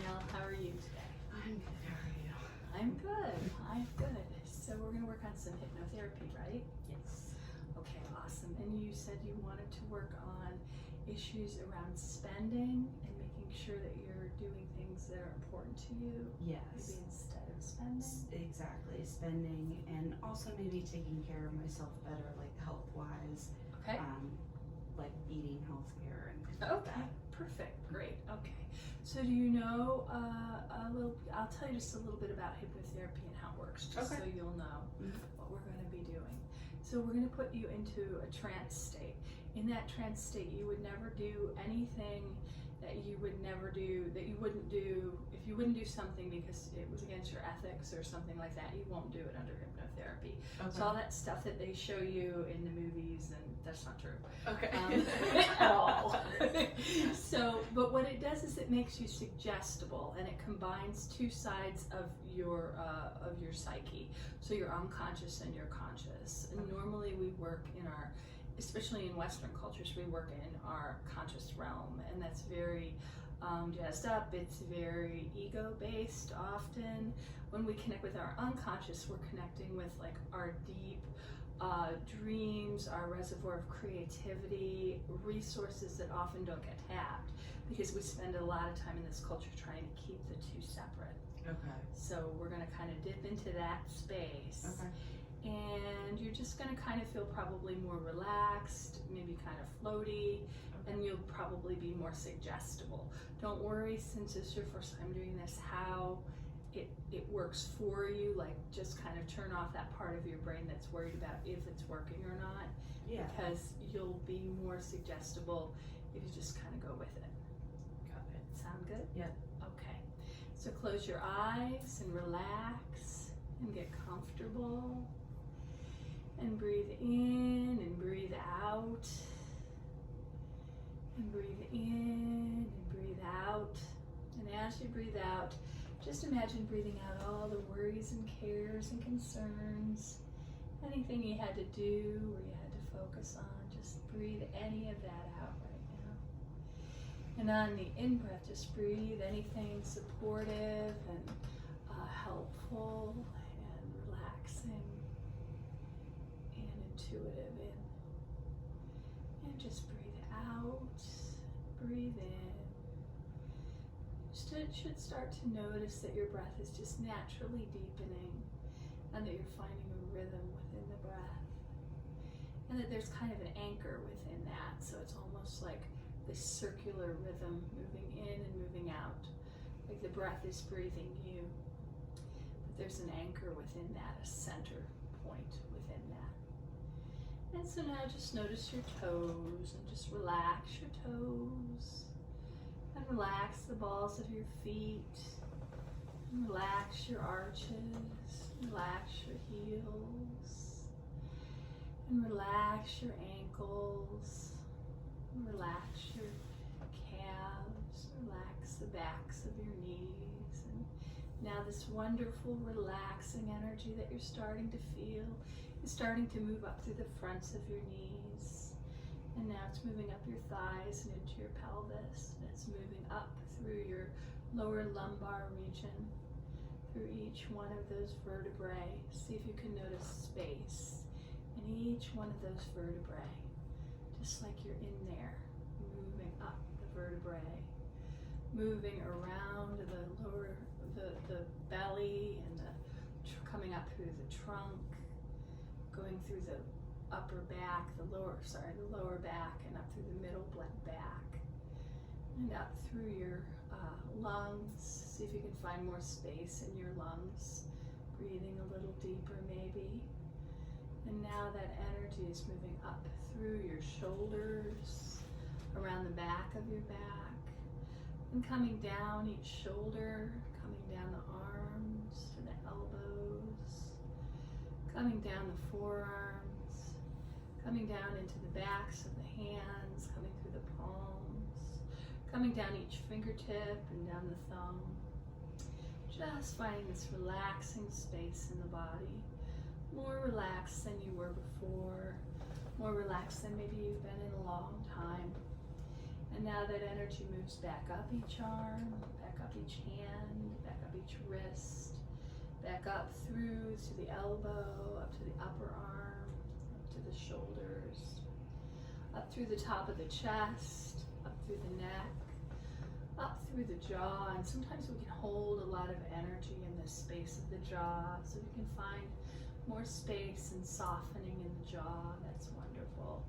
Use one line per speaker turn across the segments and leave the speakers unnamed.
Danielle. How are you today?
I'm good. How are you?
I'm good. I'm good. So we're going to work on some hypnotherapy, right?
Yes.
Okay, awesome. And you said you wanted to work on issues around spending and making sure that you're doing things that are important to you.
Yes.
Maybe instead of spending.
Exactly. Spending and also maybe taking care of myself better, like health-wise.
Okay.
Like eating healthier and things like
Okay.
that.
Perfect. Great. Okay. So do you know a little? I'll tell you just a little bit about hypnotherapy and how it works, just so you'll know what we're going to be doing. So we're going to put you into a trance state. In that trance state, you would never do anything that you would never do, that you wouldn't do if you wouldn't do something because it was against your ethics or something like that. You won't do it under hypnotherapy.
Okay.
So all that stuff that they show you in the movies, and that's not true.
Okay.
At all. So, but what it does is it makes you suggestible, and it combines two sides of your psyche. So your unconscious and your conscious. And normally we work in our, especially in Western cultures, we work in our conscious realm, and that's very jazzed up. It's very ego-based often. When we connect with our unconscious, we're connecting with like our deep dreams, our reservoir of creativity, resources that often don't get tapped because we spend a lot of time in this culture trying to keep the two separate.
Okay.
So we're going to kind of dip into that space.
Okay.
And you're just going to kind of feel probably more relaxed, maybe kind of floaty, and you'll probably be more suggestible. Don't worry, since it's your first time doing this, how it works for you. Like, just kind of turn off that part of your brain that's worried about if it's working or not.
Yeah.
Because you'll be more suggestible if you just kind of go with it.
Got it.
Sound good?
Yep.
Okay. So close your eyes and relax and get comfortable. And breathe in and breathe out. And breathe in and breathe out. And as you breathe out, just imagine breathing out all the worries and cares and concerns. Anything you had to do or you had to focus on, just breathe any of that out right now. And on the in-breath, just breathe anything supportive and helpful and relaxing and intuitive in. And just breathe out, breathe in. Should start to notice that your breath is just naturally deepening and that you're finding a rhythm within the breath. And that there's kind of an anchor within that. So it's almost like this circular rhythm moving in and moving out. Like the breath is breathing you. But there's an anchor within that, a center point within that. And so now just notice your toes and just relax your toes. And relax the balls of your feet. And relax your arches. Relax your heels. And relax your ankles. And relax your calves. Relax the backs of your knees. And now this wonderful relaxing energy that you're starting to feel is starting to move up through the fronts of your knees. And now it's moving up your thighs and into your pelvis. And it's moving up through your lower lumbar region, through each one of those vertebrae. See if you can notice space in each one of those vertebrae. Just like you're in there, moving up the vertebrae, moving around the lower, the belly and coming up through the trunk, going through the upper back, the lower back, and up through the middle back, and up through your lungs. See if you can find more space in your lungs, breathing a little deeper maybe. And now that energy is moving up through your shoulders, around the back of your back, and coming down each shoulder, coming down the arms to the elbows, coming down the forearms, coming down into the backs of the hands, coming through the palms, coming down each fingertip and down the thumb. Just finding this relaxing space in the body. More relaxed than you were before. More relaxed than maybe you've been in a long time. And now that energy moves back up each arm, back up each hand, back up each wrist, back up through to the elbow, up to the upper arm, up to the shoulders, up through the top of the chest, up through the neck, up through the jaw. And sometimes we can hold a lot of energy in this space of the jaw, so we can find more space and softening in the jaw. That's wonderful.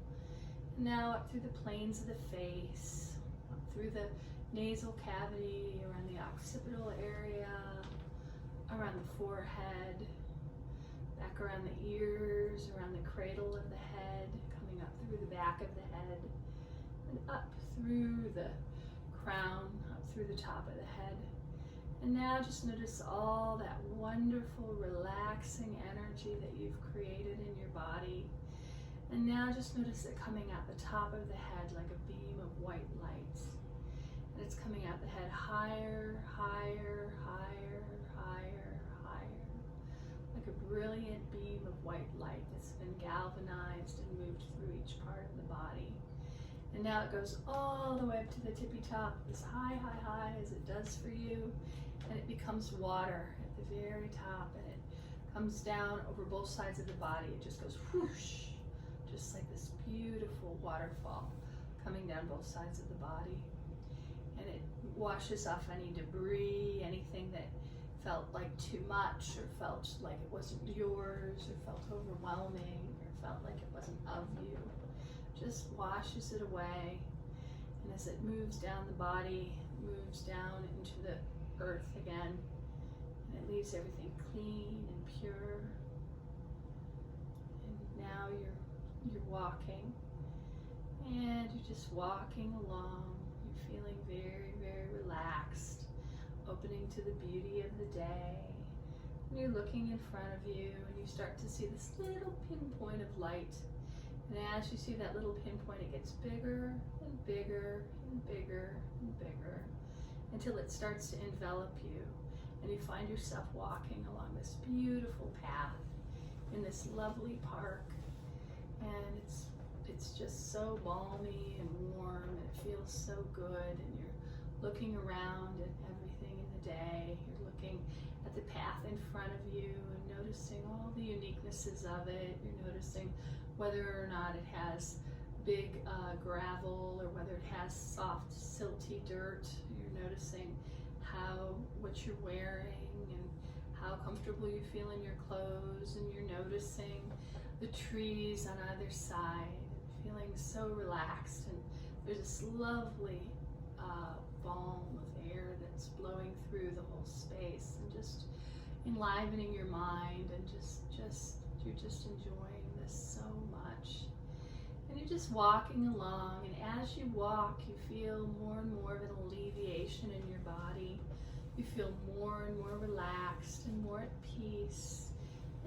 And now up through the planes of the face, up through the nasal cavity, around the occipital area, around the forehead, back around the ears, around the cradle of the head, coming up through the back of the head, and up through the crown, up through the top of the head. And now just notice all that wonderful, relaxing energy that you've created in your body. And now just notice it coming out the top of the head like a beam of white light. And it's coming out the head higher, higher, higher, higher, higher. Like a brilliant beam of white light that's been galvanized and moved through each part of the body. And now it goes all the way up to the tippy top, as high, high, high as it does for you. And it becomes water at the very top, and it comes down over both sides of the body. It just goes whoosh, just like this beautiful waterfall coming down both sides of the body. And it washes off any debris, anything that felt like too much, or felt like it wasn't yours, or felt overwhelming, or felt like it wasn't of you. Just washes it away. And as it moves down the body, it moves down into the earth again, and it leaves everything clean and pure. And now you're walking, and you're just walking along. You're feeling very, very relaxed, opening to the beauty of the day. And you're looking in front of you, and you start to see this little pinpoint of light. And as you see that little pinpoint, it gets bigger and bigger and bigger and bigger, until it starts to envelop you, and you find yourself walking along this beautiful path in this lovely park. And it's just so balmy and warm, and it feels so good. And you're looking around at everything in the day. You're looking at the path in front of you and noticing all the uniquenesses of it. You're noticing whether or not it has big gravel, or whether it has soft, silty dirt. You're noticing what you're wearing, and how comfortable you feel in your clothes. And you're noticing the trees on either side, feeling so relaxed. And there's this lovely balm of air that's blowing through the whole space, and just enlivening your mind, and you're just enjoying this so much. And you're just walking along, and as you walk, you feel more and more of an alleviation in your body. You feel more and more relaxed, and more at peace,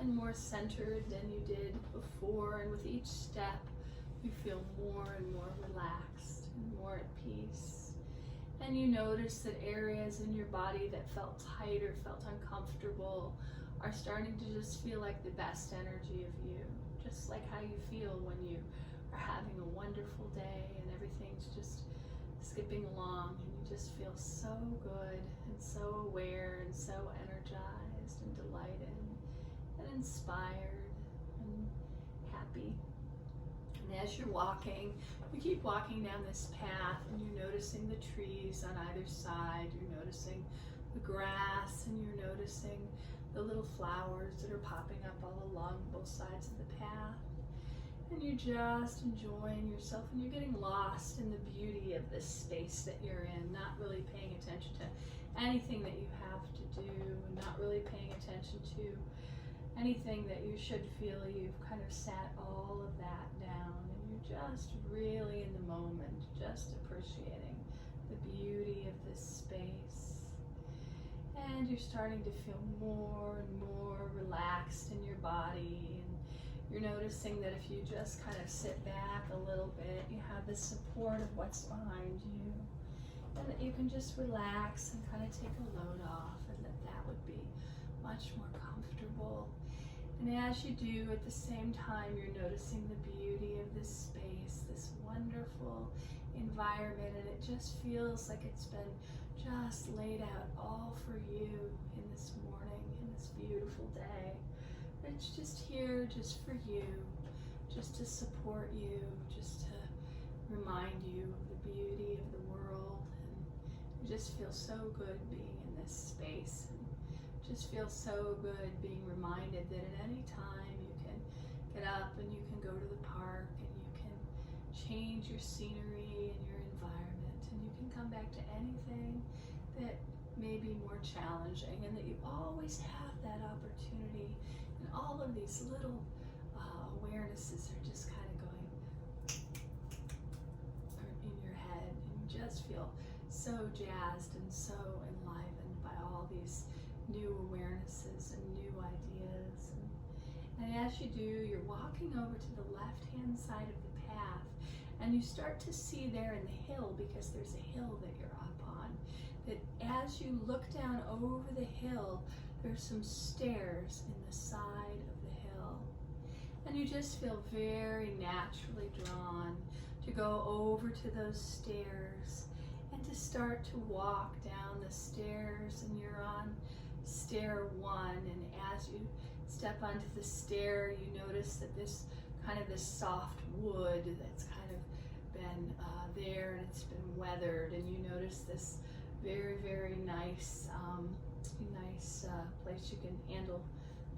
and more centered than you did before. And with each step, you feel more and more relaxed and more at peace. And you notice that areas in your body that felt tight or felt uncomfortable are starting to just feel like the best energy of you, just like how you feel when you are having a wonderful day and everything's just skipping along, and you just feel so good and so aware and so energized and delighted and inspired and happy. And as you're walking, you keep walking down this path, and you're noticing the trees on either side. You're noticing the grass, and you're noticing the little flowers that are popping up all along both sides of the path. And you're just enjoying yourself, and you're getting lost in the beauty of this space that you're in, not really paying attention to anything that you have to do, and not really paying attention to anything that you should feel. You've kind of sat all of that down, and you're just really in the moment, just appreciating the beauty of this space. And you're starting to feel more and more relaxed in your body, and you're noticing that if you just kind of sit back a little bit, you have the support of what's behind you, and that you can just relax and kind of take a load off, and that would be much more comfortable. And as you do, at the same time, you're noticing the beauty of this space, this wonderful, environment, and it just feels like it's been just laid out all for you in this morning, in this beautiful day. It's just here just for you, just to support you, just to remind you of the beauty of the world. And it just feels so good being in this space. And just feels so good being reminded that at any time you can get up and you can go to the park and you can change your scenery and your environment, and you can come back to anything that may be more challenging, and that you always have that opportunity. And all of these little awarenesses are just kind of going in your head, and you just feel so jazzed and so enlivened by all these new awarenesses and new ideas. And as you do, you're walking over to the left-hand side of the path, and you start to see there in the hill, because there's a hill that you're up on, that as you look down over the hill, there's some stairs in the side of the hill. And you just feel very naturally drawn to go over to those stairs and to start to walk down the stairs, and you're on stair 1, and as you step onto the stair, you notice that this soft wood that's kind of been there, and it's been weathered, and you notice this very, very nice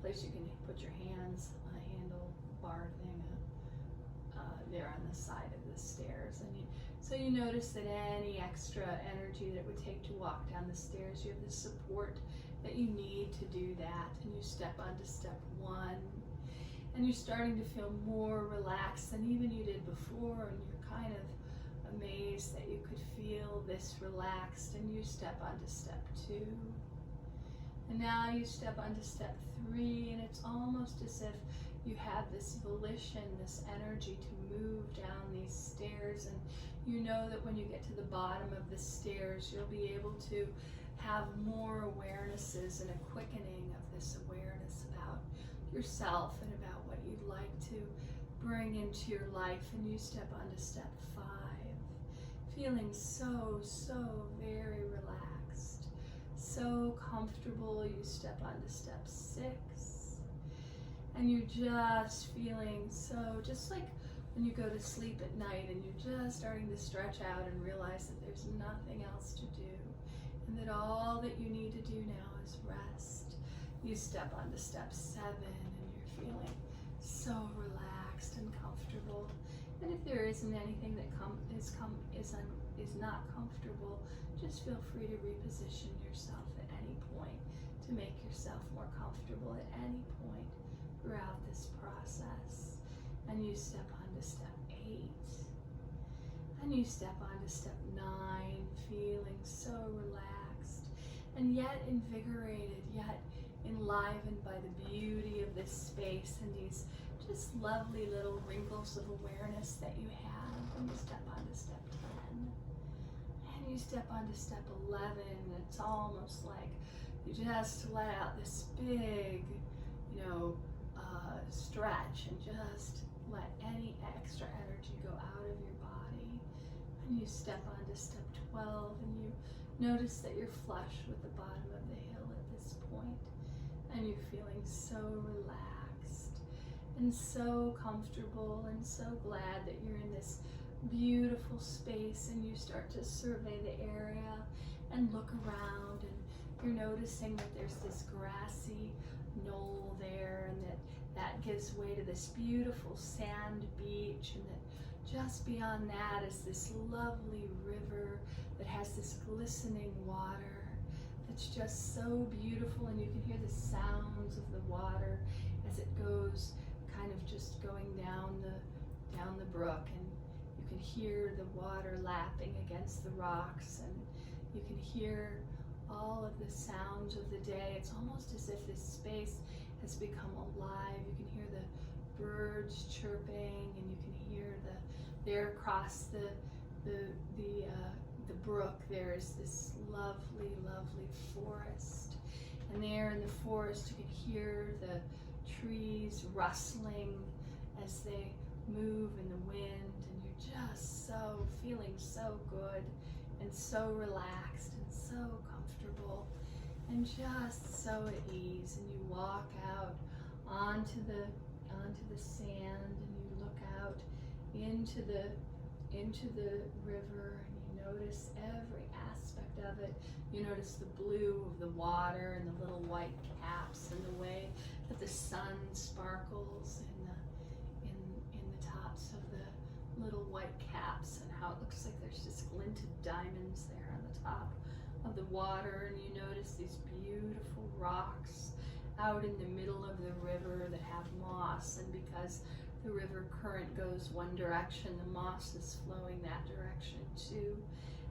place you can put your hands on a handle bar thing there on the side of the stairs. And so you notice that any extra energy that it would take to walk down the stairs, you have the support that you need to do that, and you step onto step 1, and you're starting to feel more relaxed than even you did before, and you're kind of amazed that you could feel this relaxed, and you step onto step 2, and now you step onto step 3, and it's almost as if you have this volition, this energy to move down these stairs, and you know that when you get to the bottom of the stairs, you'll be able to have more awarenesses and a quickening of this awareness about yourself and about what you'd like to bring into your life. And you step onto step 5, feeling so very relaxed, so comfortable. You step onto step 6, and you're just feeling just like when you go to sleep at night and you're just starting to stretch out and realize that there's nothing else to do, and that all that you need to do now is rest. You step onto step 7, and you're feeling so relaxed and comfortable. And if there isn't anything that is not comfortable, just feel free to reposition yourself at any point to make yourself more comfortable at any point throughout this process. And you step onto step 8, and you step onto step 9, feeling so relaxed and yet invigorated, yet enlivened by the beauty of this space and these just lovely little wrinkles of awareness that you have. And you step onto step 10, and you step onto step 11, and it's almost like you just let out this big, stretch, and just let any extra energy go out of your body. And you step onto step 12, and you notice that you're flush with the bottom of the hill at this point, and you're feeling so relaxed and so comfortable and so glad that you're in this beautiful space. And you start to survey the area and look around, and you're noticing that there's this grassy knoll there, and that gives way to this beautiful sand beach, and that just beyond that is this lovely river that has this glistening water that's just so beautiful, and you can hear the sounds of the water as it goes kind of just going down the brook, and you can hear the water lapping against the rocks, and you can hear all of the sounds of the day. It's almost as if this space has become alive. You can hear the birds chirping, and you can hear there across the brook, there is this lovely forest, and there in the forest you can hear the trees rustling as they move in the wind, and you're just so feeling so good and so relaxed and so comfortable and just so at ease. And you walk out onto the sand, and you look out into the river, and you notice every aspect of it. You notice the blue of the water and the little white caps and the way that the sun sparkles in the tops of the little white caps, and how it looks like there's just glinted diamonds there on the top of the water. And you notice these beautiful rocks out in the middle of the river that have moss, and because the river current goes one direction, the moss is flowing that direction too.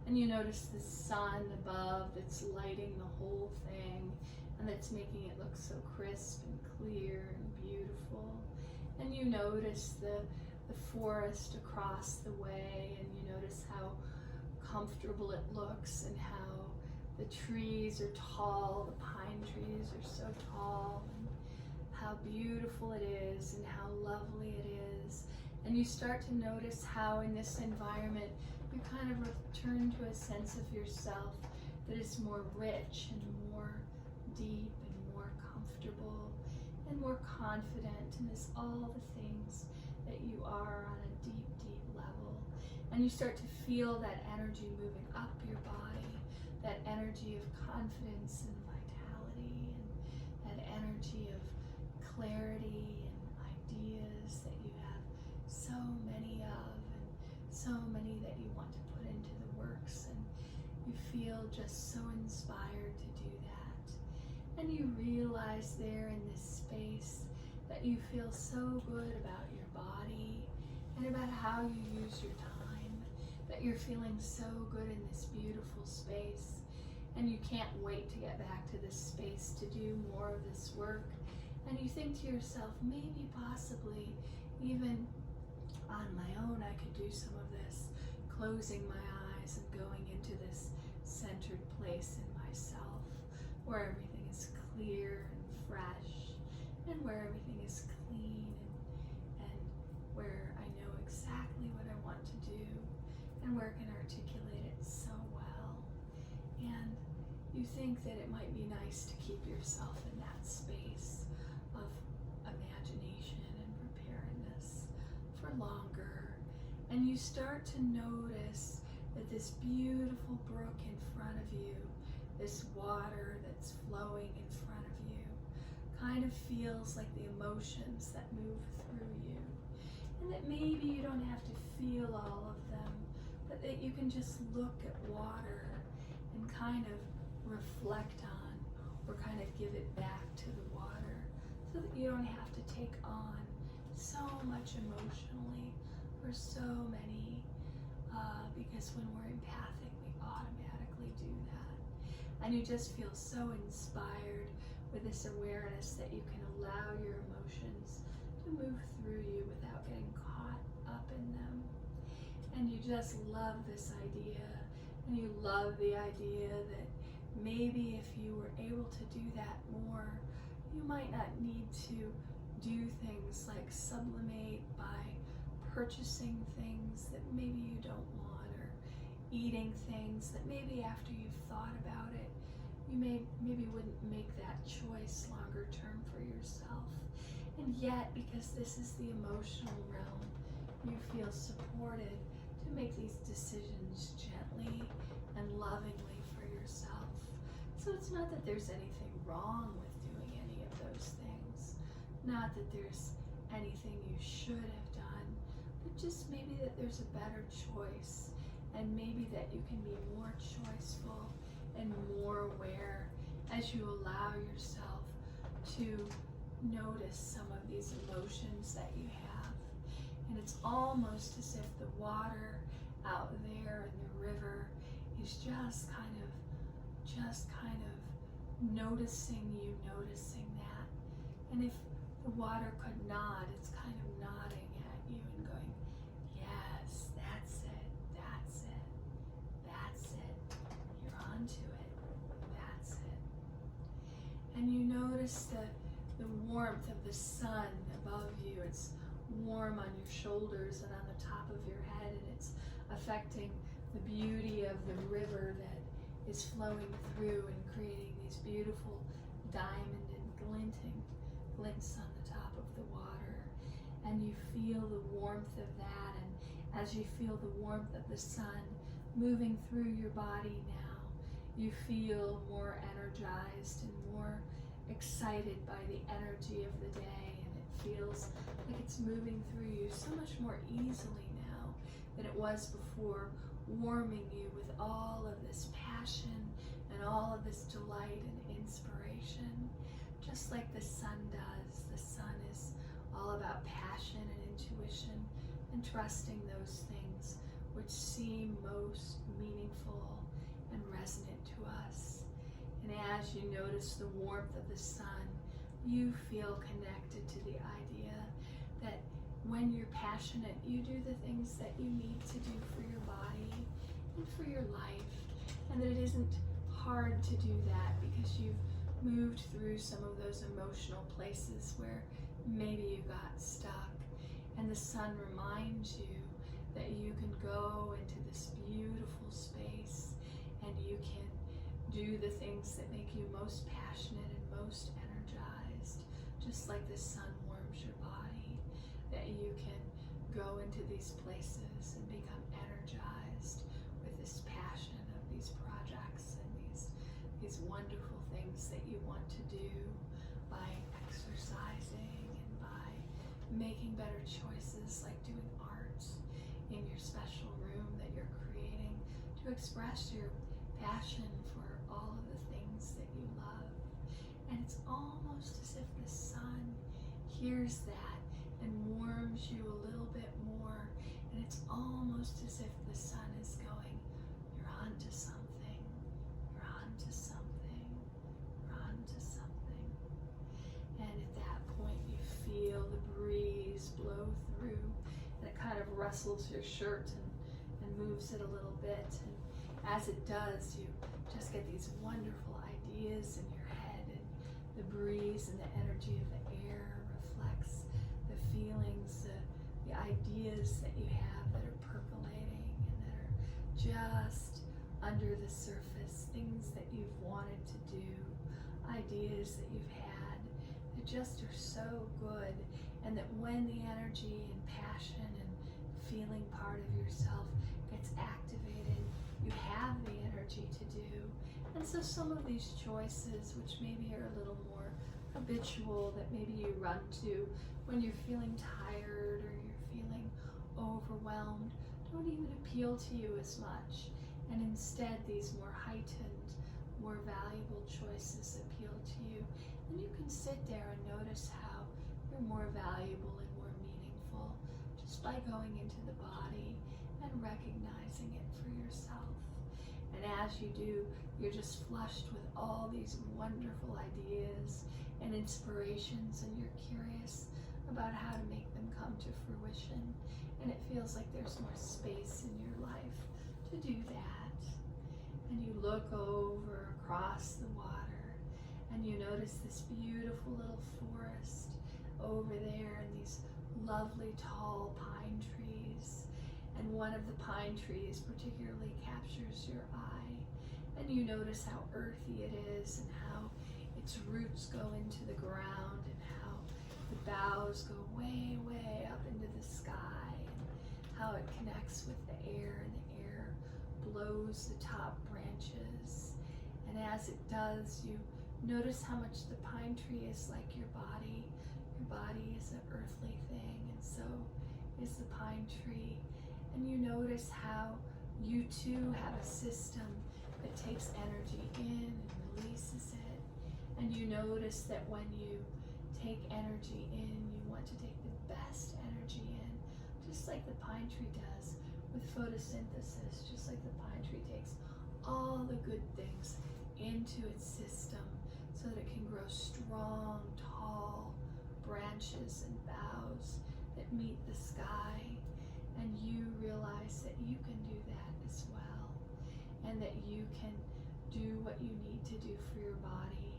And you notice the sun above that's lighting the whole thing, and that's making it look so crisp and clear and beautiful. And you notice the forest across the way, and you notice how comfortable it looks, and how the trees are tall, the pine trees are so tall, and how beautiful it is and how lovely it is. And you start to notice how in this environment you kind of return to a sense of yourself that is more rich and more deep and more comfortable and more confident, and is all the things that you are on a deep, deep level. And you start to feel that energy moving up your body, that energy of confidence and vitality, and that energy of clarity and ideas that you have so many of, and so many that you want to put into the works, and you feel just so inspired to do that. And you realize there in this space that you feel so good about your body and about how you use your time, that you're feeling so good in this beautiful space, and you can't wait to get back to this space to do more of this work. And you think to yourself, maybe, possibly, even on my own, I could do some of this, closing my eyes and going into this centered place in myself, where everything is clear and fresh, and where everything is clean, and where I know exactly what I want to do, and where I can articulate it so well. And you think that it might be nice to keep yourself in that space of imagination and preparedness for longer. And you start to notice that this beautiful brook in front of you, this water that's flowing in front of you, kind of feels like the emotions that move through you. And that maybe you don't have to feel all of them, but that you can just look at water and kind of reflect on, or kind of give it back to the water, so that you don't have to take on so much emotionally, or so many, because when we're empathic, we automatically do that. And you just feel so inspired with this awareness that you can allow your emotions to move through you without getting caught up in them. And you just love this idea, and you love the idea that maybe if you were able to do that more, you might not need to do things like sublimate by purchasing things that maybe you don't want, or eating things that maybe after you've thought about it, you maybe wouldn't make that choice longer term for yourself. And yet, because this is the emotional realm, you feel supported to make these decisions gently and lovingly for yourself. So it's not that there's anything wrong with doing any of those things, not that there's anything you should have done, but just maybe that there's a better choice, and maybe that you can be more choiceful and more aware as you allow yourself to notice some of these emotions that you have. And it's almost as if the water out there in the river is just kind of noticing you noticing that. And if the water could nod, it's kind of nodding at you and going, yes, that's it, that's it, that's it, you're onto it, that's it. And you notice the warmth of the sun above you. It's warm on your shoulders and on the top of your head, and it's a affecting the beauty of the river that is flowing through and creating these beautiful diamond and glinting glints on the top of the water. And you feel the warmth of that, and as you feel the warmth of the sun moving through your body now, you feel more energized and more excited by the energy of the day, and it feels like it's moving through you so much more easily now than it was before, warming you with all of this passion and all of this delight and inspiration, just like the sun does. The sun is all about passion and intuition and trusting those things which seem most meaningful and resonant to us. And as you notice the warmth of the sun, you feel connected to the idea that when you're passionate, you do the things that you need to do for your body and for your life, and that it isn't hard to do that because you've moved through some of those emotional places where maybe you got stuck, and the sun reminds you that you can go into this beautiful space and you can do the things that make you most passionate and most energized, just like the sun warms your body, that you can go into these places and become energized with this passion of these projects and these wonderful things that you want to do by exercising and by making better choices, like doing art in your special room that you're creating to express your passion for all of the things that you love. And it's almost as if the sun hears that and warms you a little bit more, and it's almost as if the sun is going, you're onto something, you're onto something, you're onto something. And at that point you feel the breeze blow through, and it kind of rustles your shirt and moves it a little bit, and as it does, you just get these wonderful ideas in your head, and the breeze and the energy of the air reflects the feelings, the ideas that you have that are percolating and that are just under the surface, things that you've wanted to do, ideas that you've had that just are so good, and that when the energy and passion and feeling part of yourself gets activated, you have the energy to do. And so some of these choices, which maybe are a little more habitual, that maybe you run to when you're feeling tired or you're feeling overwhelmed, don't even appeal to you as much. And instead, these more heightened, more valuable choices appeal to you. And you can sit there and notice how you're more valuable and more meaningful just by going into the body and recognizing it for yourself. And as you do, you're just flushed with all these wonderful ideas and inspirations, and you're curious about how to make them come to fruition. And it feels like there's more space in your life to do that. And you look over across the water, and you notice this beautiful little forest over there, and these lovely tall pine trees. And one of the pine trees particularly captures your eye, and you notice how earthy it is and how its roots go into the ground and how the boughs go way, way up into the sky, and how it connects with the air, and the air blows the top branches. And as it does, you notice how much the pine tree is like your body. Your body is an earthly thing, and so is the pine tree. And you notice how you too have a system that takes energy in and releases it. And you notice that when you take energy in, you want to take the best energy in, just like the pine tree does with photosynthesis, just like the pine tree takes all the good things into its system so that it can grow strong, tall branches and boughs that meet the sky. And you realize that you can do that as well, and that you can do what you need to do for your body,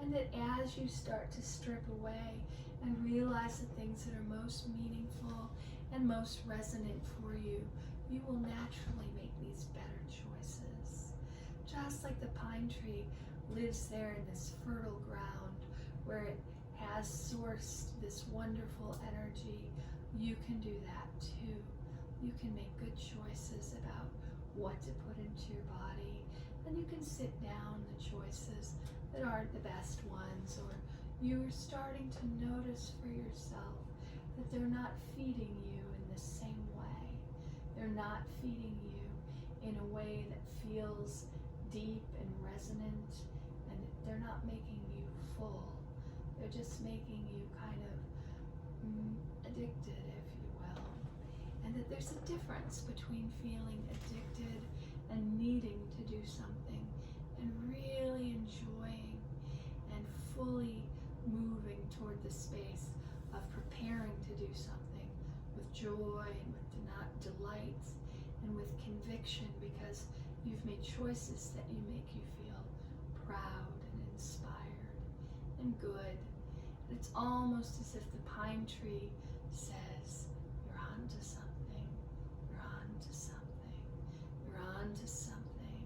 and that as you start to strip away and realize the things that are most meaningful and most resonant for you, you will naturally just like the pine tree lives there in this fertile ground where it has sourced this wonderful energy, you can do that too. You can make good choices about what to put into your body, and you can sit down the choices that aren't the best ones, or you're starting to notice for yourself that they're not feeding you in the same way. They're not feeding you in a way that feels deep and resonant, and they're not making you full. They're just making you kind of addicted, if you will. And that there's a difference between feeling addicted and needing to do something and really enjoying and fully moving toward the space of preparing to do something with joy and with delight and with conviction, because you've made choices that you make you feel proud and inspired and good. It's almost as if the pine tree says, you're on to something, you're on to something, you're on to something.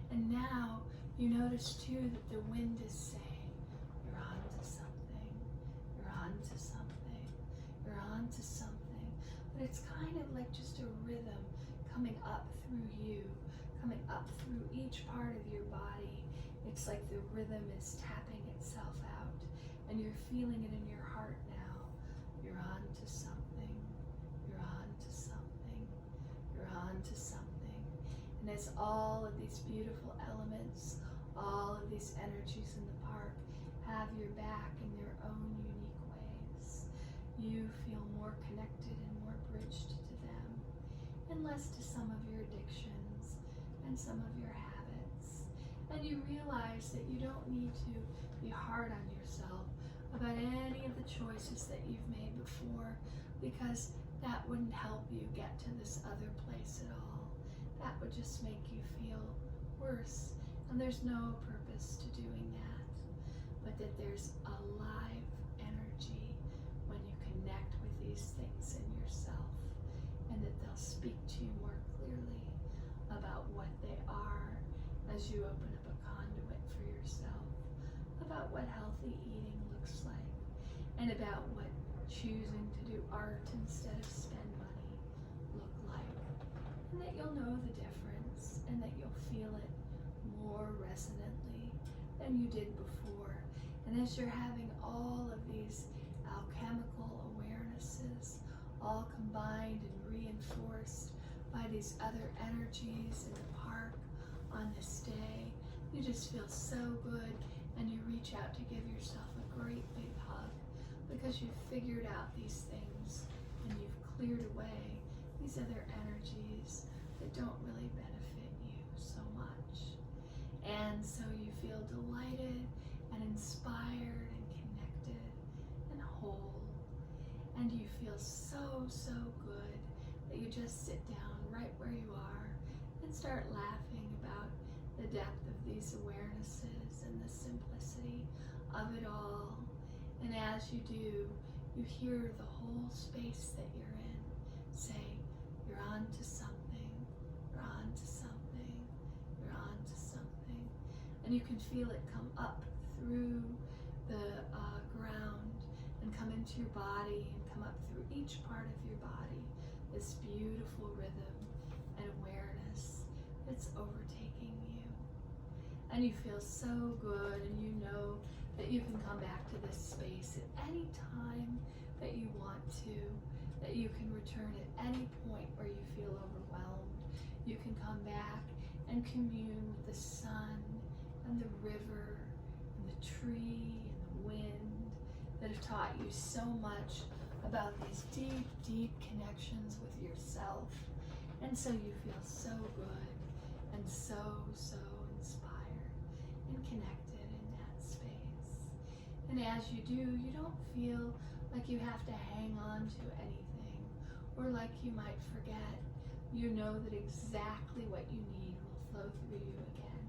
And now you notice too that the wind is saying, you're on to something, you're on to something, you're on to something. But it's kind of like just a rhythm coming up through you, coming up through each part of your body. It's like the rhythm is tapping itself out, and you're feeling it in your heart now. You're on to something, you're on to something, you're on to something. And as all of these beautiful elements, all of these energies in the park have your back in their own unique ways, you feel more connected and more bridged to them, and less to some of your addictions and some of your habits. And you realize that you don't need to be hard on yourself about any of the choices that you've made before, because that wouldn't help you get to this other place at all. That would just make you feel worse, and there's no purpose to doing that. But that there's a live energy when you connect with these things in yourself, and that they'll speak to you more clearly about what they are as you open up a conduit for yourself, about what healthy eating looks like, and about what choosing to do art instead of spend money look like. And that you'll know the difference, and that you'll feel it more resonantly than you did before. And as you're having all of these alchemical awarenesses, all combined and reinforced by these other energies in the park on this day, you just feel so good, and you reach out to give yourself a great big hug, because you've figured out these things and you've cleared away these other energies that don't really benefit you so much. And so you feel delighted and inspired and connected and whole, and you feel so, so good that you just sit down right where you are and start laughing about the depth of these awarenesses and the simplicity of it all. And as you do, you hear the whole space that you're in say, you're on to something, you're on to something, you're on to something. And you can feel it come up through the ground and come into your body and come up through each part of your body, this beautiful rhythm and awareness that's overtaking you. And you feel so good, and you know that you can come back to this space at any time that you want to, that you can return at any point where you feel overwhelmed. You can come back and commune with the sun and the river and the tree and the wind that have taught you so much about these deep, deep connections with yourself. And so you feel so good and so, so inspired and connected in that space. And as you do, you don't feel like you have to hang on to anything, or like you might forget. You know that exactly what you need will flow through you again.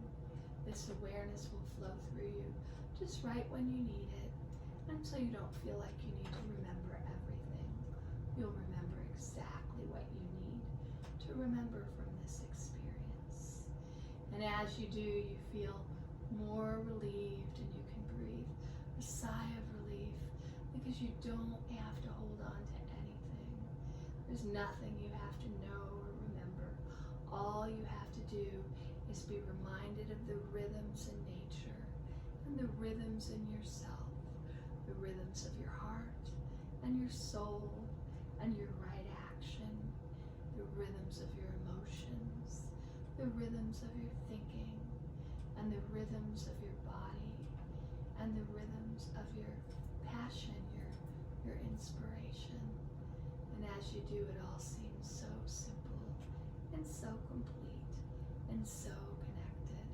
This awareness will flow through you just right when you need it, and so you don't feel like you need to remember everything. You'll remember exactly what you need to remember from this experience. And And as you do, you feel more relieved, and you can breathe a sigh of relief because you don't have to hold on to anything. There's nothing you have to know or remember. All you have to do is be reminded of the rhythms in nature and the rhythms in yourself, the rhythms of your heart and your soul and your right action, the rhythms of your emotions, the rhythms of your thinking, and the rhythms of your body, and the rhythms of your passion, your inspiration. And as you do, it all seems so simple and so complete and so connected.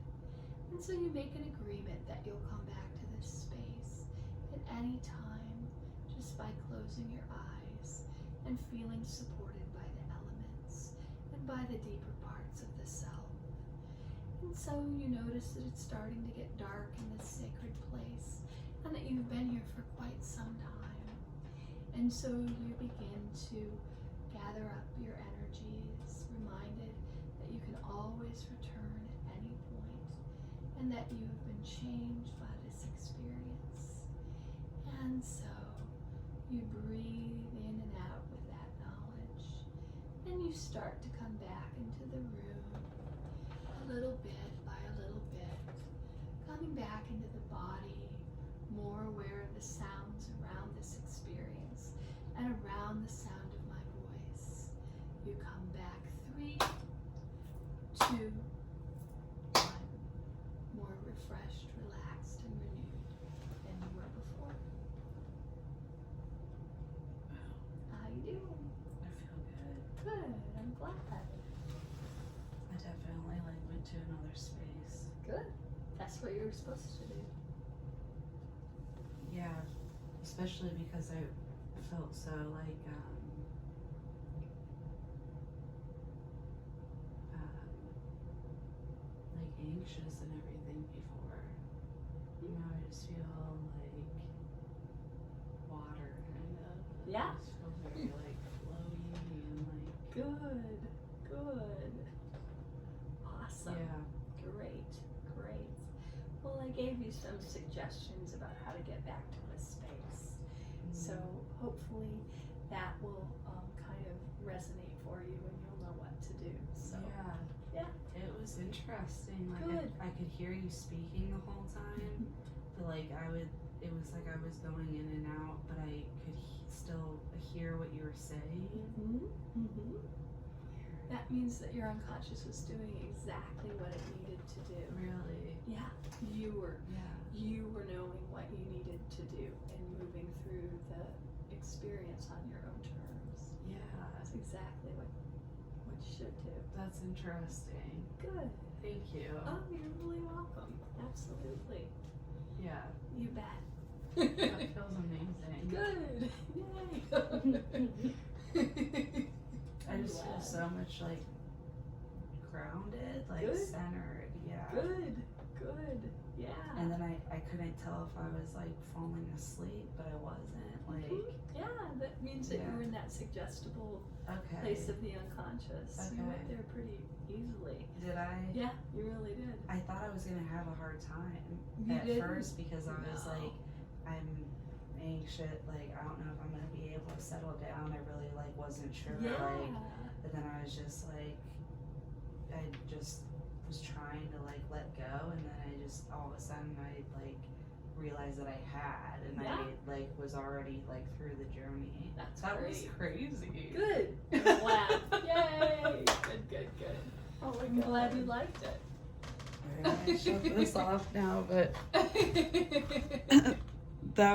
And so you make an agreement that you'll come back to this space at any time just by closing your eyes and feeling supported by the elements and by the deeper parts of the self. And so you notice that it's starting to get dark in this sacred place and that you've been here for quite some time. And so you begin to gather up your energies, reminded that you can always return at any point and that you have been changed by this experience. And so you breathe in and out with that knowledge, and you start to come back into the room a little bit by a little bit, coming back into the body, more aware of the sounds around this experience and around the sound of my voice. You come back 3, 2, 1, more refreshed, relaxed, and renewed than you were before. How you doing?
I feel good.
Good, I'm glad.
I definitely went to another space.
Good. That's what you were supposed to do.
Yeah, especially because I felt so anxious and everything before. Now I just feel like water kind of.
Yeah.
I just feel very flowy and
Good, good. Awesome.
yeah.
Great, great. Well, I gave you some suggestions about how to get back to this space. So hopefully that will kind of resonate for you and you'll know what to do. So yeah.
It was interesting.
Good.
I could hear you speaking the whole time, but it was like I was going in and out, but I could still hear what you were saying.
That means that your unconscious was doing exactly what it needed to do.
Really?
Yeah. You were knowing what you needed to do and moving through the experience on your own terms.
Yeah.
That's exactly what you should do.
That's interesting.
Good.
Thank you.
Oh, you're really welcome. Absolutely.
Yeah.
You bet.
That feels amazing.
Good. Yay.
I just feel so much grounded,
Good.
centered. Yeah.
Good. Good. Yeah.
And then I couldn't tell if I was falling asleep, but I wasn't.
Yeah, that means that
Yeah.
you were in that suggestible
Okay.
place of the unconscious. You
Okay.
went there pretty easily.
Did I?
Yeah, you really did.
I thought I was gonna have a hard time
You
at
didn't?
first because I was
No.
I'm anxious. I don't know if I'm gonna be able to settle down. I really wasn't sure.
Yeah.
But then I was just I just was trying to let go, and then I just all of a sudden I realized that I had, and
Yeah.
I was already through the journey.
That's
That
great.
was crazy.
Good. I'm glad. Yay. Good, good, good.
Oh
I'm glad you liked it.
Alright, I shut this off now, but that